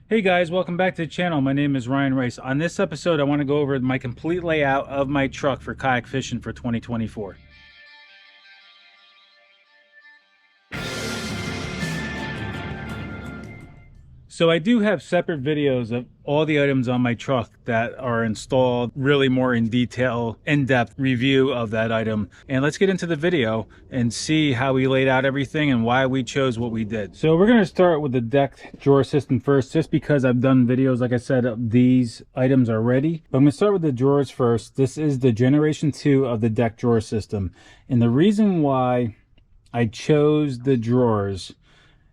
Hey guys, welcome back to the channel. My name is Ryan Rice. On this episode, I want to go over my complete layout of my truck for kayak fishing for 2024. So I do have separate videos of all the items on my truck that are installed, really more in detail, in-depth review of that item. And let's get into the video and see how we laid out everything and why we chose what we did. So we're going to start with the deck drawer system first, just because I've done videos, like I said, of these items already. But I'm going to start with the drawers first. This is the generation 2 of the deck drawer system. And the reason why I chose the drawers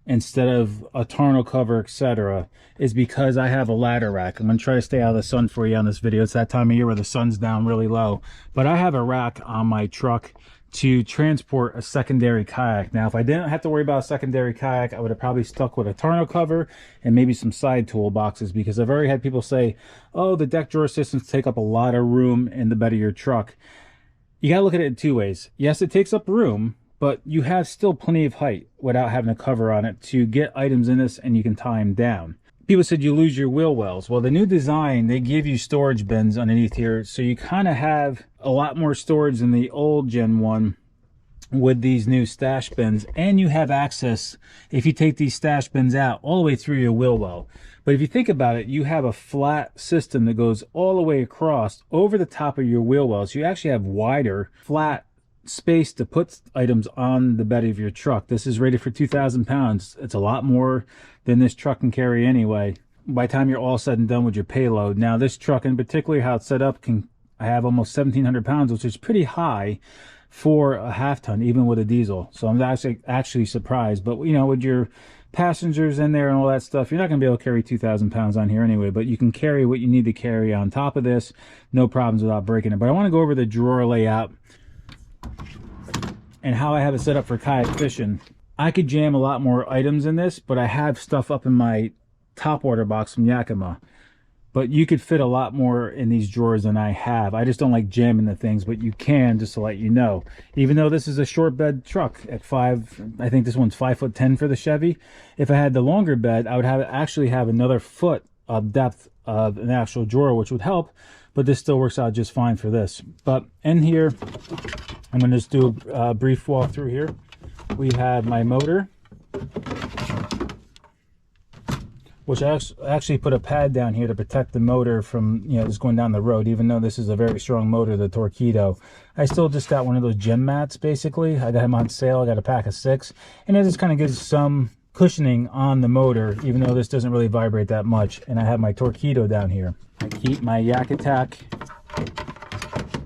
instead of a tonneau cover, etc., is because I have a ladder rack. I'm going to try to stay out of the sun for you on this video. It's that time of year where the sun's down really low. But I have a rack on my truck to transport a secondary kayak. Now, if I didn't have to worry about a secondary kayak, I would have probably stuck with a tonneau cover and maybe some side toolboxes, because I've already had people say, oh, the deck drawer systems take up a lot of room in the bed of your truck. You got to look at it in two ways. Yes, it takes up room, but you have still plenty of height without having a cover on it to get items in this, and you can tie them down. People said you lose your wheel wells. Well, the new design, they give you storage bins underneath here, so you kind of have a lot more storage than the old Gen 1 with these new stash bins, and you have access, if you take these stash bins out, all the way through your wheel well. But if you think about it, you have a flat system that goes all the way across over the top of your wheel well, so you actually have wider, flat space to put items on the bed of your truck. This is rated for 2,000 pounds. It's a lot more than this truck can carry anyway, by the time you're all said and done with your payload. Now, this truck in particular, how it's set up, I have almost 1,700 pounds, which is pretty high for a half ton, even with a diesel. So I'm actually surprised. But you know, with your passengers in there and all that stuff, you're not going to be able to carry 2,000 pounds on here anyway, but you can carry what you need to carry on top of this, no problems without breaking it. But I want to go over the drawer layout and how I have it set up for kayak fishing. I could jam a lot more items in this, but I have stuff up in my top water box from Yakima. But you could fit a lot more in these drawers than I have. I just don't like jamming the things, but you can, just to let you know. Even though this is a short bed truck at I think this one's 5'10" for the Chevy. If I had the longer bed, I would actually have another foot of depth of an actual drawer, which would help, but this still works out just fine for this. But in here, I'm going to just do a brief walkthrough here. We have my motor, which I actually put a pad down here to protect the motor from, you know, just going down the road. Even though this is a very strong motor, the Torpedo, I still just got one of those gym mats, basically. I got them on sale. I got a pack of 6, and it just kind of gives some cushioning on the motor, even though this doesn't really vibrate that much. And I have my Torpedo down here. I keep my Yak Attack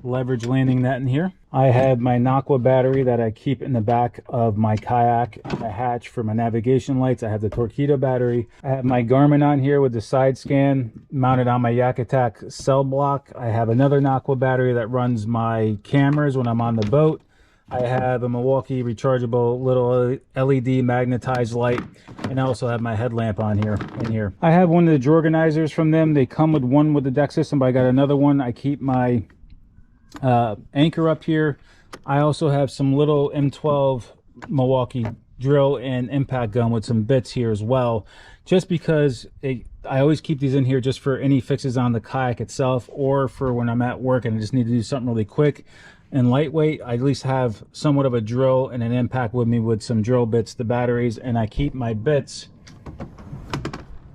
leverage landing net in here. I have my Aqua battery that I keep in the back of my kayak, a hatch for my navigation lights. I have the Torpedo battery. I have my Garmin on here with the side scan mounted on my Yak Attack cell block. I have another Aqua battery that runs my cameras when I'm on the boat. I have a Milwaukee rechargeable little LED magnetized light, and I also have my headlamp on here. I have one of the drawer organizers from them. They come with one with the deck system, but I got another one. I keep my anchor up here. I also have some little M12 Milwaukee drill and impact gun with some bits here as well, just because I always keep these in here just for any fixes on the kayak itself, or for when I'm at work and I just need to do something really quick and lightweight. I at least have somewhat of a drill and an impact with me with some drill bits, the batteries, and I keep my bits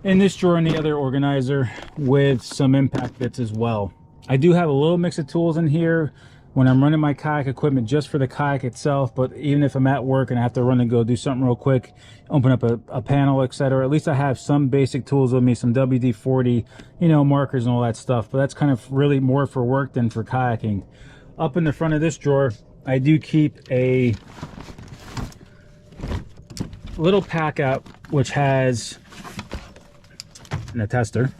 in this drawer and the other organizer with some impact bits as well. I do have a little mix of tools in here when I'm running my kayak equipment just for the kayak itself, but even if I'm at work and I have to run and go do something real quick, open up a panel, etc., at least I have some basic tools with me, some WD-40, you know, markers and all that stuff. But that's kind of really more for work than for kayaking. Up in the front of this drawer, I do keep a little pack out which has a tester.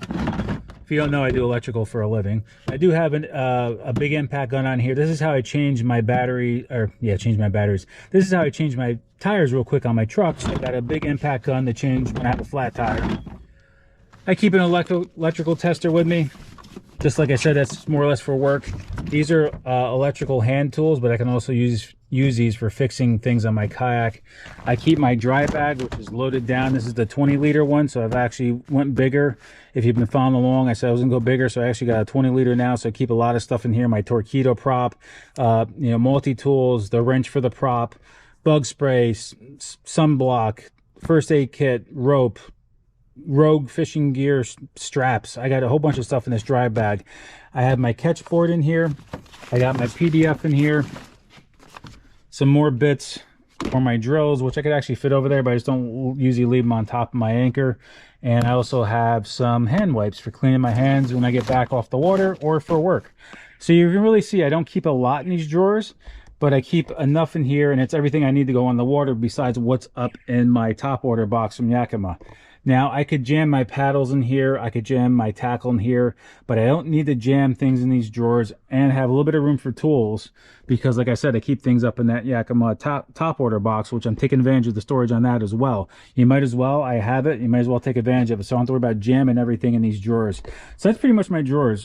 If you don't know, I do electrical for a living. I do have a big impact gun on here. This is how I change my battery, change my batteries. This is how I change my tires real quick on my trucks. I got a big impact gun to change when I have a flat tire. I keep an electrical tester with me. Just like I said, that's more or less for work. These are electrical hand tools, but I can also use use these for fixing things on my kayak. I keep my dry bag, which is loaded down. This is the 20-liter one, so I've actually went bigger. If you've been following along, I said I was gonna go bigger, so I actually got a 20-liter now, so I keep a lot of stuff in here. My Torpedo prop, multi-tools, the wrench for the prop, bug spray, sunblock, first aid kit, rope, Rogue fishing gear, straps. I got a whole bunch of stuff in this dry bag. I have my catch board in here. I got my PDF in here. Some more bits for my drills, which I could actually fit over there, but I just don't usually leave them on top of my anchor. And I also have some hand wipes for cleaning my hands when I get back off the water or for work. So you can really see I don't keep a lot in these drawers, but I keep enough in here, and it's everything I need to go on the water besides what's up in my top order box from Yakima. Now, I could jam my paddles in here, I could jam my tackle in here, but I don't need to jam things in these drawers and have a little bit of room for tools because, like I said, I keep things up in that Yakima top order box, which I'm taking advantage of the storage on that as well. You might as well, I have it, you might as well take advantage of it, so I don't have to worry about jamming everything in these drawers. So that's pretty much my drawer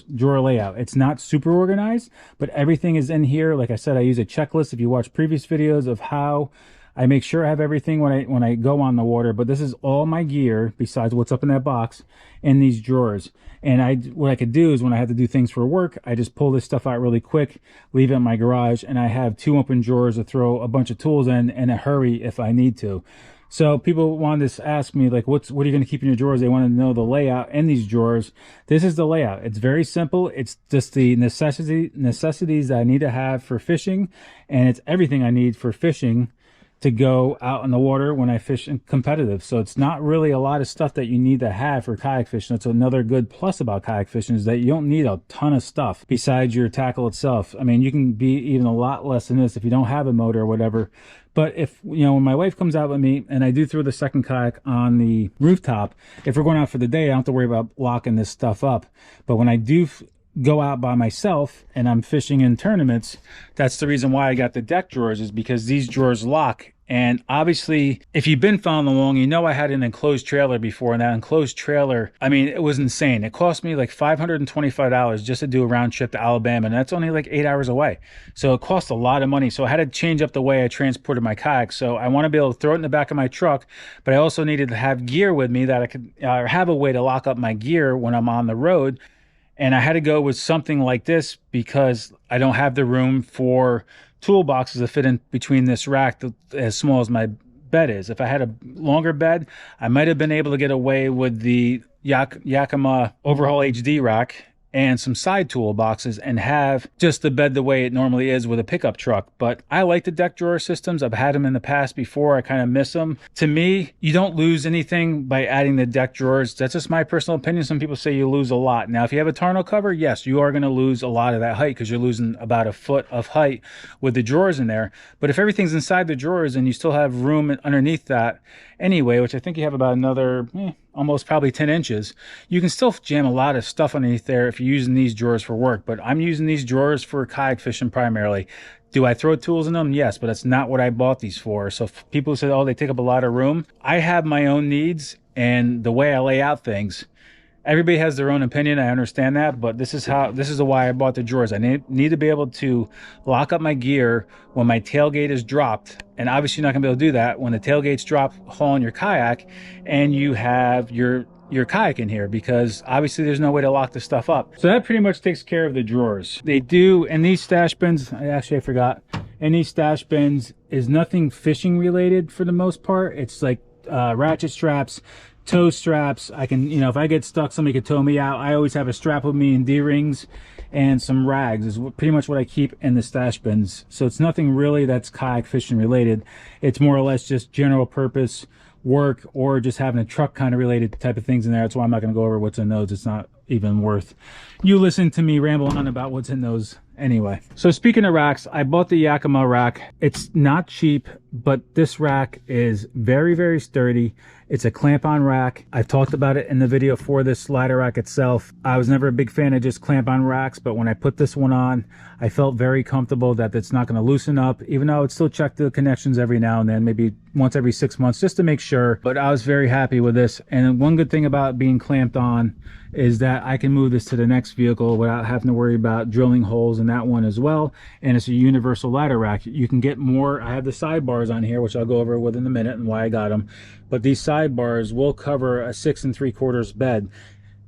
layout. It's not super organized, but everything is in here. Like I said, I use a checklist if you watch previous videos of how I make sure I have everything when I go on the water, but this is all my gear besides what's up in that box in these drawers. And what I could do is when I have to do things for work, I just pull this stuff out really quick, leave it in my garage, and I have 2 open drawers to throw a bunch of tools in a hurry if I need to. So people wanted to ask me, like, what are you going to keep in your drawers? They want to know the layout in these drawers. This is the layout. It's very simple. It's just the necessities that I need to have for fishing, and it's everything I need for fishing to go out in the water when I fish in competitive. So it's not really a lot of stuff that you need to have for kayak fishing. That's another good plus about kayak fishing, is that you don't need a ton of stuff besides your tackle itself. I mean, you can be even a lot less than this if you don't have a motor or whatever. But if, when my wife comes out with me and I do throw the second kayak on the rooftop, if we're going out for the day, I don't have to worry about locking this stuff up. But when I do go out by myself and I'm fishing in tournaments, that's the reason why I got the deck drawers, is because these drawers lock. And obviously, if you've been following along, I had an enclosed trailer before, and that enclosed trailer, I mean, it was insane. It cost me like $525 just to do a round trip to Alabama, and that's only like 8 hours away. So it cost a lot of money. So I had to change up the way I transported my kayak. So I want to be able to throw it in the back of my truck, but I also needed to have gear with me that I could have a way to lock up my gear when I'm on the road. And I had to go with something like this because I don't have the room for toolboxes to fit in between this rack as small as my bed is. If I had a longer bed, I might have been able to get away with the Yakima Overhaul HD rack and some side toolboxes and have just the bed the way it normally is with a pickup truck. But I like the deck drawer systems. I've had them in the past before. I kind of miss them. To me, you don't lose anything by adding the deck drawers. That's just my personal opinion. Some people say you lose a lot. Now, if you have a tonneau cover, yes, you are going to lose a lot of that height because you're losing about a foot of height with the drawers in there. But if everything's inside the drawers and you still have room underneath that anyway, which I think you have about another almost probably 10 inches, you can still jam a lot of stuff underneath there if you're using these drawers for work. But I'm using these drawers for kayak fishing primarily. Do I throw tools in them? Yes, but that's not what I bought these for. So if people say, oh, they take up a lot of room, I have my own needs and the way I lay out things. Everybody has their own opinion. I understand that, but this is why I bought the drawers. I need to be able to lock up my gear when my tailgate is dropped. And obviously you're not gonna be able to do that when the tailgate's dropped hauling your kayak and you have your kayak in here, because obviously there's no way to lock the stuff up. So that pretty much takes care of the drawers. They do, in these stash bins, I forgot, in these stash bins is nothing fishing related for the most part. It's like ratchet straps, tow straps. I can, if I get stuck, somebody could tow me out. I always have a strap with me and D-rings and some rags is pretty much what I keep in the stash bins. So it's nothing really that's kayak fishing related. It's more or less just general purpose work or just having a truck kind of related type of things in there. That's why I'm not going to go over what's in those. It's not even worth you listen to me ramble on about what's in those anyway. So speaking of racks, I bought the Yakima rack. It's not cheap, but this rack is very, very sturdy. It's a clamp-on rack. I've talked about it in the video for this ladder rack itself. I was never a big fan of just clamp-on racks, but when I put this one on, I felt very comfortable that it's not going to loosen up, even though I would still check the connections every now and then, maybe once every 6 months, just to make sure. But I was very happy with this. And one good thing about being clamped on is that I can move this to the next vehicle without having to worry about drilling holes in that one as well. And it's a universal ladder rack. You can get more. I have the sidebars on here, which I'll go over within a minute and why I got them. But these sidebars will cover a 6 3/4 bed.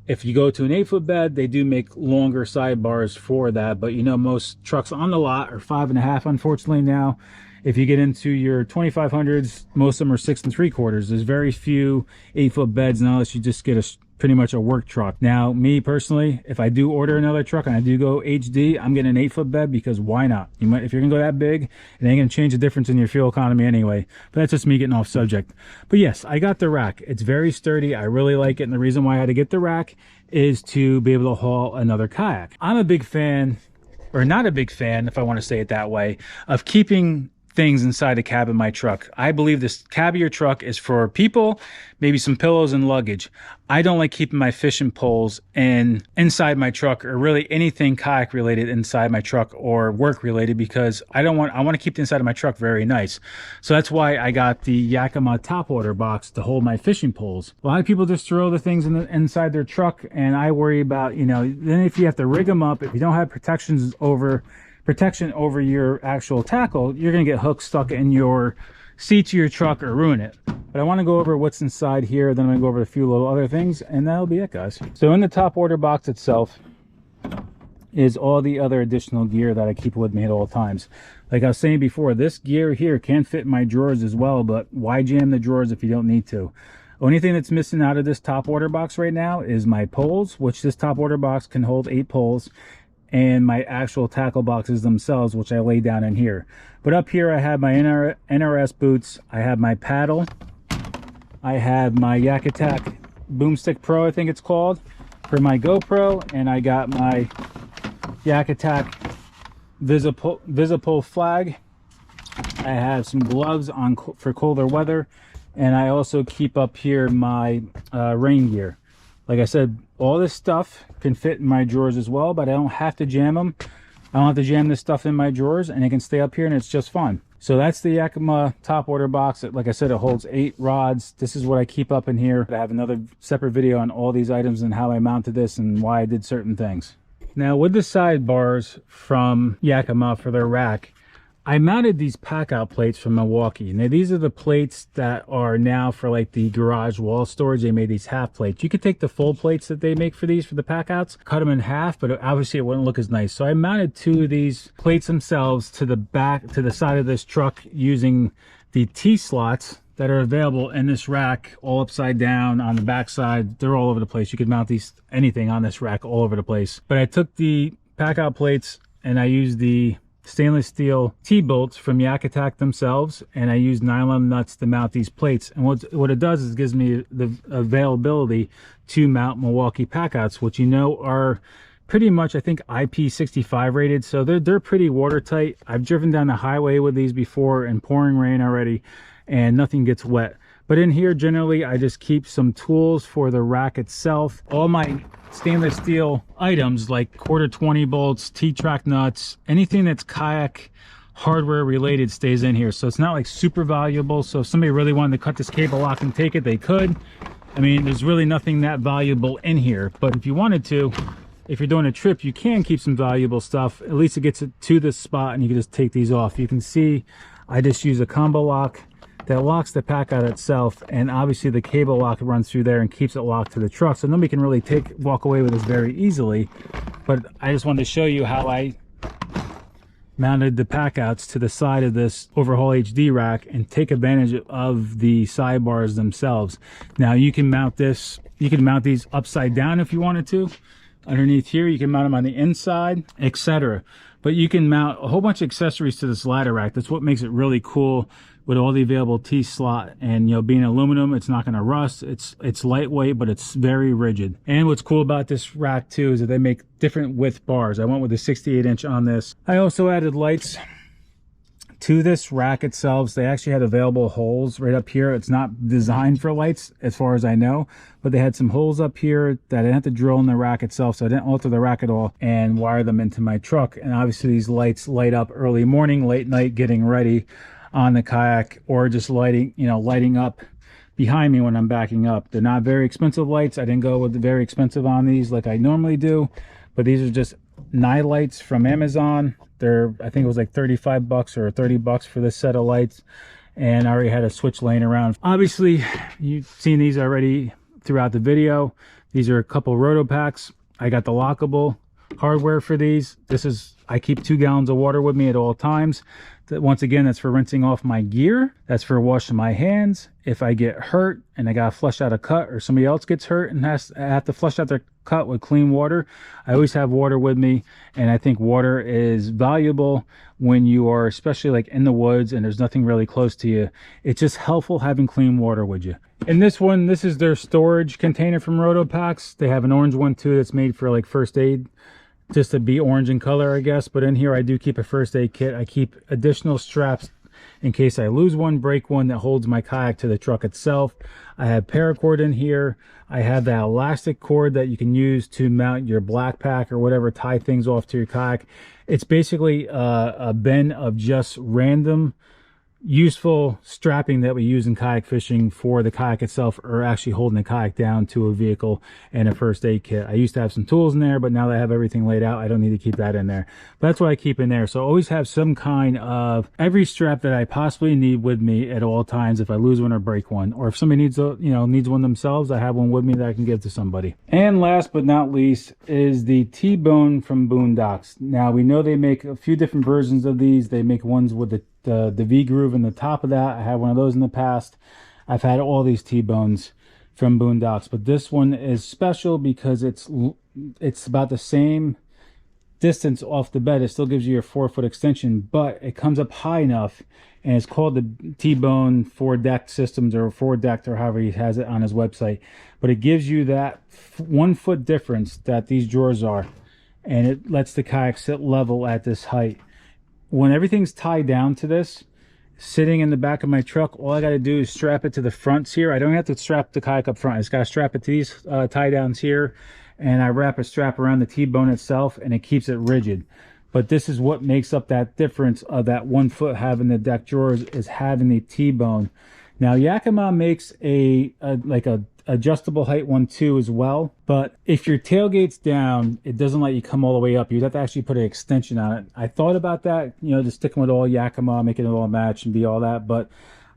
If you go to an 8-foot bed, they do make longer sidebars for that. But you know, most trucks on the lot are 5.5, unfortunately now. If you get into your 2500s, most of them are 6 3/4. There's very few 8-foot beds unless you just get pretty much a work truck. Now, me personally, if I do order another truck and I do go HD, I'm getting an 8-foot bed, because why not? If you're gonna go that big, it ain't gonna change the difference in your fuel economy anyway. But that's just me getting off subject. But yes, I got the rack. It's very sturdy. I really like it. And the reason why I had to get the rack is to be able to haul another kayak. I'm a big fan, or not a big fan, if I want to say it that way, of keeping things inside the cab of my truck. I believe this cab of your truck is for people, maybe some pillows and luggage. I don't like keeping my fishing poles inside my truck, or really anything kayak related inside my truck or work related, because I want to keep the inside of my truck very nice. So that's why I got the Yakima top loader box to hold my fishing poles. A lot of people just throw the things inside their truck, and I worry about, you know, then if you have to rig them up, if you don't have protection over your actual tackle, you're going to get hooks stuck in your seat to your truck or ruin it. But I want to go over what's inside here, then I'm going to go over a few little other things, and that'll be it, guys. So in the top order box itself is all the other additional gear that I keep with me at all times. Like I was saying before, this gear here can fit in my drawers as well, but why jam the drawers if you don't need to? Only thing that's missing out of this top order box right now is my poles, which this top order box can hold 8 poles, and my actual tackle boxes themselves, which I lay down in here. But up here I have my NRS boots, I have my paddle, I have my Yak Attack Boomstick Pro, I think it's called, for my GoPro, and I got my Yak Attack Visipole flag. I have some gloves on for colder weather, and I also keep up here my rain gear. Like I said, all this stuff can fit in my drawers as well, but I don't have to jam them. I don't have to jam this stuff in my drawers, and it can stay up here and it's just fine. So that's the Yakima top order box. Like I said, it holds 8 rods. This is what I keep up in here. I have another separate video on all these items and how I mounted this and why I did certain things. Now with the sidebars from Yakima for their rack, I mounted these pack out plates from Milwaukee. Now these are the plates that are now for like the garage wall storage. They made these half plates. You could take the full plates that they make for these, for the pack outs, cut them in half, but obviously it wouldn't look as nice. So I mounted 2 of these plates themselves to the side of this truck using the T-slots that are available in this rack, all upside down on the back side. They're all over the place. You could mount anything on this rack all over the place. But I took the pack out plates and I used the stainless steel T-bolts from Yak Attack themselves, and I use nylon nuts to mount these plates. And what it does is it gives me the availability to mount Milwaukee packouts, which you know are pretty much, I think, IP65 rated, so they're pretty watertight. I've driven down the highway with these before in pouring rain already, and nothing gets wet. But in here, generally, I just keep some tools for the rack itself. All my stainless steel items like 1/4 bolts, T-track nuts, anything that's kayak hardware related stays in here. So it's not like super valuable. So if somebody really wanted to cut this cable lock and take it, they could. I mean, there's really nothing that valuable in here. But if you wanted to, if you're doing a trip, you can keep some valuable stuff. At least it gets it to this spot and you can just take these off. You can see I just use a combo lock that locks the pack out itself, and obviously the cable lock runs through there and keeps it locked to the truck, so nobody can really walk away with this very easily. But I just wanted to show you how I mounted the pack outs to the side of this Overhaul HD rack and take advantage of the sidebars themselves. Now you can mount these upside down if you wanted to. Underneath here you can mount them on the inside, etc. But you can mount a whole bunch of accessories to this ladder rack. That's what makes it really cool with all the available T-slot. And you know, being aluminum, it's not going to rust. It's lightweight, but it's very rigid. And what's cool about this rack too is that they make different width bars. I went with a 68-inch on this. I also added lights to this rack itself. So they actually had available holes right up here. It's not designed for lights as far as I know, but they had some holes up here that I didn't have to drill in the rack itself, so I didn't alter the rack at all and wire them into my truck. And obviously these lights light up early morning, late night, getting ready on the kayak, or just lighting, you know, lighting up behind me when I'm backing up. They're not very expensive lights. I didn't go with the very expensive on these like I normally do, but these are just night lights from Amazon. They're, I think it was like 35 bucks or 30 bucks for this set of lights, and I already had a switch laying around. Obviously you've seen these already throughout the video. These are a couple Roto Packs. I got the lockable hardware for these. This is, I keep 2 gallons of water with me at all times. Once again, that's for rinsing off my gear. That's for washing my hands. If I get hurt and I gotta flush out a cut, or somebody else gets hurt and I have to flush out their cut with clean water, I always have water with me. And I think water is valuable when you are, especially like in the woods and there's nothing really close to you. It's just helpful having clean water with you. And this one, this is their storage container from Roto Packs. They have an orange one too that's made for like first aid, just to be orange in color, I guess. But in here I do keep a first aid kit. I keep additional straps in case I lose one, break one, that holds my kayak to the truck itself. I have paracord in here. I have that elastic cord that you can use to mount your black pack or whatever, tie things off to your kayak. It's basically a bin of just random useful strapping that we use in kayak fishing for the kayak itself, or actually holding the kayak down to a vehicle, and a first aid kit. I used to have some tools in there, but now that I have everything laid out, I don't need to keep that in there. But that's what I keep in there. So I always have some kind of every strap that I possibly need with me at all times if I lose one or break one, or if somebody needs a, you know, needs one themselves, I have one with me that I can give to somebody. And last but not least is the Tbone from Boondocks. Now we know they make a few different versions of these. They make ones with the V groove in the top of that. I had one of those in the past. I've had all these Tbones from Boondocks, but this one is special because it's about the same distance off the bed. It still gives you your 4-foot extension, but it comes up high enough, and it's called the Tbone 4-deck systems, or 4-decked, or however he has it on his website. But it gives you that 1-foot difference that these drawers are, and it lets the kayak sit level at this height. When everything's tied down to this, sitting in the back of my truck, all I got to do is strap it to the fronts here. I don't have to strap the kayak up front. I just got to strap it to these tie downs here, and I wrap a strap around the Tbone itself, and it keeps it rigid. But this is what makes up that difference of that 1 foot having the deck drawers, is having the Tbone. Now Yakima makes a adjustable height one too as well, but if your tailgate's down, it doesn't let you come all the way up. You'd have to actually put an extension on it. I thought about that, you know, just sticking with all Yakima, making it all match and be all that, but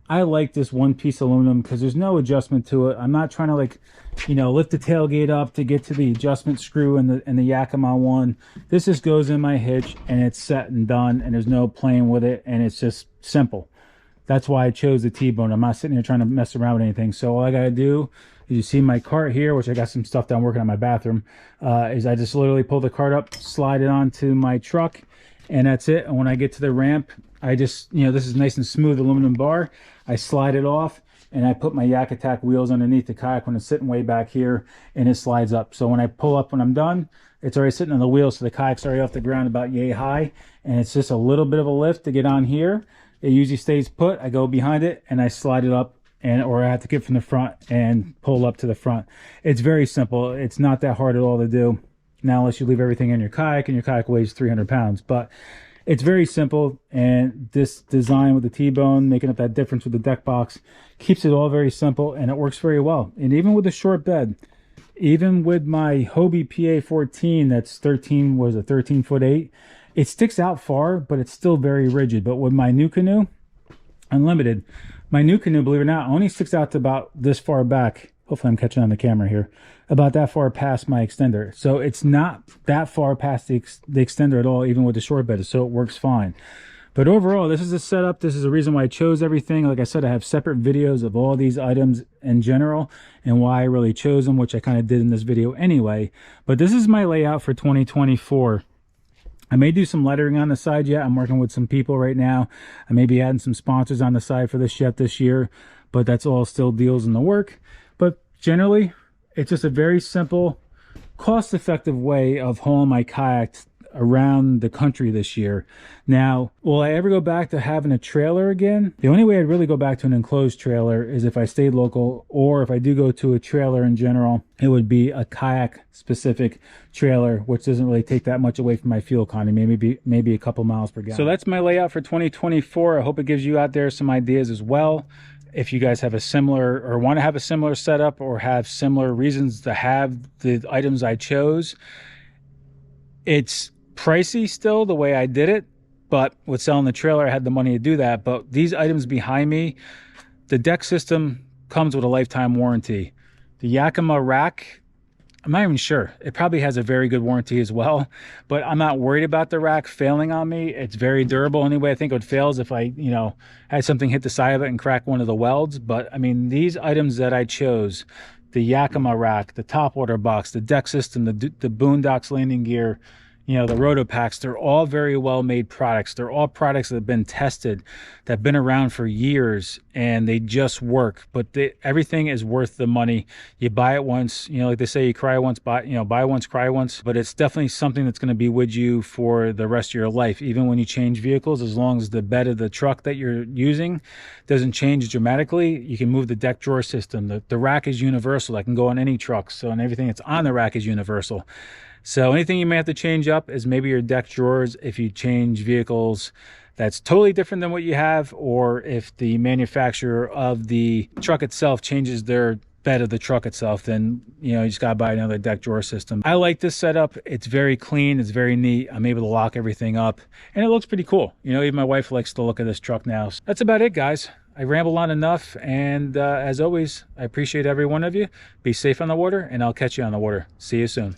I like this one piece of aluminum because there's no adjustment to it. I'm not trying to, like, you know, lift the tailgate up to get to the adjustment screw in the Yakima one. This just goes in my hitch and it's set and done, and there's no playing with it, and it's just simple. That's why I chose the Tbone. I'm not sitting here trying to mess around with anything. So all I got to do is, you see my cart here, which I got some stuff that I'm working on my bathroom, is I just literally pull the cart up, slide it onto my truck, and that's it. And when I get to the ramp, I just, you know, this is nice and smooth aluminum bar. I slide it off, and I put my Yak Attack wheels underneath the kayak when it's sitting way back here, and it slides up. So when I pull up, when I'm done, it's already sitting on the wheel, so the kayak's already off the ground about yay high, and it's just a little bit of a lift to get on here. It usually stays put. I go behind it and I slide it up, or I have to get from the front and pull up to the front. It's very simple. It's not that hard at all to do. Now, unless you leave everything in your kayak, and your kayak weighs 300 pounds, but it's very simple. And this design with the Tbone, making up that difference with the deck box, keeps it all very simple, and it works very well. And even with a short bed, even with my Hobie PA14, that's 13-foot-8, it sticks out far, but it's still very rigid. But with my new canoe, Unlimited, my new canoe, believe it or not, only sticks out to about this far back. Hopefully I'm catching on the camera here. About that far past my extender. So it's not that far past the extender at all, even with the short bed, so it works fine. But overall, this is a setup. This is the reason why I chose everything. Like I said, I have separate videos of all these items in general and why I really chose them, which I kind of did in this video anyway. But this is my layout for 2024. I may do some lettering on the side yet. I'm working with some people right now. I may be adding some sponsors on the side for this yet this year, but that's all still deals in the work. But generally, it's just a very simple, cost-effective way of hauling my kayak around the country this year. Now, will I ever go back to having a trailer again? The only way I'd really go back to an enclosed trailer is if I stayed local, or if I do go to a trailer in general, it would be a kayak specific trailer, which doesn't really take that much away from my fuel economy, maybe a couple miles per gallon. So that's my layout for 2024. I hope it gives you out there some ideas as well. If you guys have a similar, or want to have a similar setup, or have similar reasons to have the items I chose. It's pricey still the way I did it, but with selling the trailer, I had the money to do that. But these items behind me, the deck system comes with a lifetime warranty. The Yakima rack, I'm not even sure. It probably has a very good warranty as well, but I'm not worried about the rack failing on me. It's very durable. Only way I think it would fail is if I, had something hit the side of it and crack one of the welds. But I mean, these items that I chose, the Yakima rack, the top water box, the deck system, the Boondocks landing gear, the Roto Packs, they're all very well made products. They're all products that have been tested, that have been around for years, and they just work. But everything is worth the money. You buy it once, like they say, you cry once, buy once, cry once. But it's definitely something that's going to be with you for the rest of your life, even when you change vehicles. As long as the bed of the truck that you're using doesn't change dramatically, you can move the deck drawer system. The rack is universal. That can go on any truck. So, and everything that's on the rack is universal. So anything you may have to change up is maybe your deck drawers if you change vehicles that's totally different than what you have, or if the manufacturer of the truck itself changes their bed of the truck itself, then you just gotta buy another deck drawer system. I like this setup. It's very clean, it's very neat. I'm able to lock everything up, and it looks pretty cool. Even my wife likes the look of this truck now. So that's about it, guys. I rambled on enough, and as always, I appreciate every one of you. Be safe on the water, and I'll catch you on the water. See you soon.